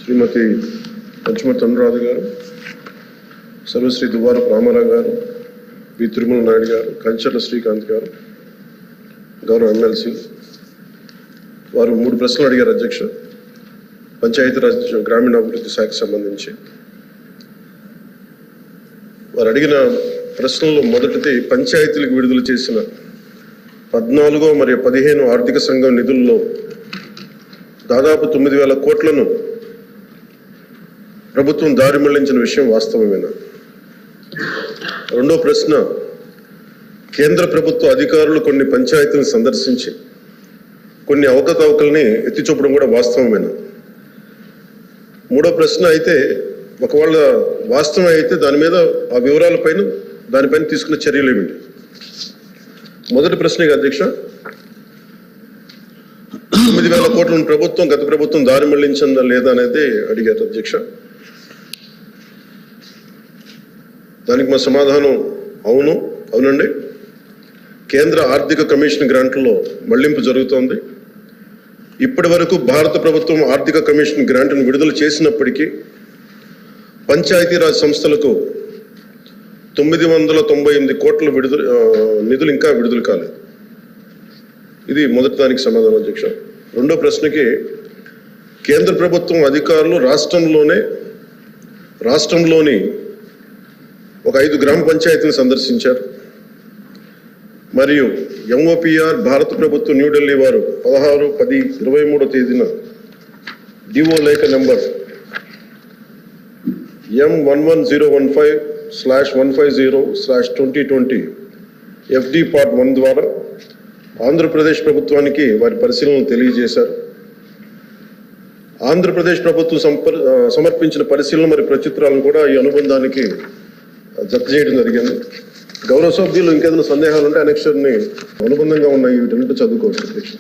శ్రీమతి పంచుమతి అనురాధ గారు, సర్వశ్రీ దువ్వారపు రామారావు గారు, వి తిరుమల నాయుడు గారు, కంచర్ల శ్రీకాంత్ గారు, గౌరవ ఎమ్మెల్సీ వారు 3 ప్రశ్నలు అడిగారు అధ్యక్ష. పంచాయతీరాజ్ గ్రామీణాభివృద్ధి శాఖకు సంబంధించి వారు అడిగిన ప్రశ్నల్లో మొదటిది పంచాయతీలకు విడుదల చేసిన 14 మరియు 15 ఆర్థిక సంఘం నిధుల్లో దాదాపు 9,000 కోట్లను ప్రభుత్వం దారి మళ్లించిన విషయం వాస్తవమేనా? రెండో ప్రశ్న, కేంద్ర ప్రభుత్వ అధికారులు కొన్ని పంచాయతీలను సందర్శించి కొన్ని అవకతవకల్ని ఎత్తి చూపడం కూడా వాస్తవమేనా? మూడో ప్రశ్న అయితే ఒకవేళ వాస్తవం అయితే దాని మీద ఆ వివరాలపైన దానిపైన తీసుకున్న చర్యలు ఏమిటి? మొదటి ప్రశ్నగా అధ్యక్ష, 9,000 కోట్లను గత ప్రభుత్వం దారి మళ్లించిందా లేదా అనేది అడిగారు అధ్యక్ష. దానికి మా సమాధానం అవునండి. కేంద్ర ఆర్థిక కమిషన్ గ్రాంట్లలో మళ్లింపు జరుగుతోంది. ఇప్పటి వరకు భారత ప్రభుత్వం ఆర్థిక కమిషన్ గ్రాంట్ను విడుదల చేసినప్పటికీ పంచాయతీరాజ్ సంస్థలకు 998 కోట్ల నిధులు ఇంకా విడుదల కాలేదు. ఇది మొదటి దానికి సమాధానం అధ్యక్ష. రెండో ప్రశ్నకి, కేంద్ర ప్రభుత్వం అధికారులు రాష్ట్రంలోని ఒక 5 గ్రామ పంచాయతీలను సందర్శించారు. మరియు ఎంఓపిఆర్ భారత ప్రభుత్వం న్యూఢిల్లీ వారు 16/10/23 తేదీన డిఓ లేఖ నెంబర్ M11015/150/2020 FD Part 1 ద్వారా ఆంధ్రప్రదేశ్ ప్రభుత్వానికి వారి పరిశీలనలు తెలియజేశారు. ఆంధ్రప్రదేశ్ ప్రభుత్వం సమర్పించిన పరిశీలన మరియు ప్రచిత్రాలను కూడా ఈ అనుబంధానికి జత చేయడం జరిగింది. గౌరవ సభ్యులు ఇంకేదైనా సందేహాలు ఉంటే అనెక్షర్ని అనుబంధంగా ఉన్న వీటన్నిటి చదువుకోవచ్చు అధ్యక్ష.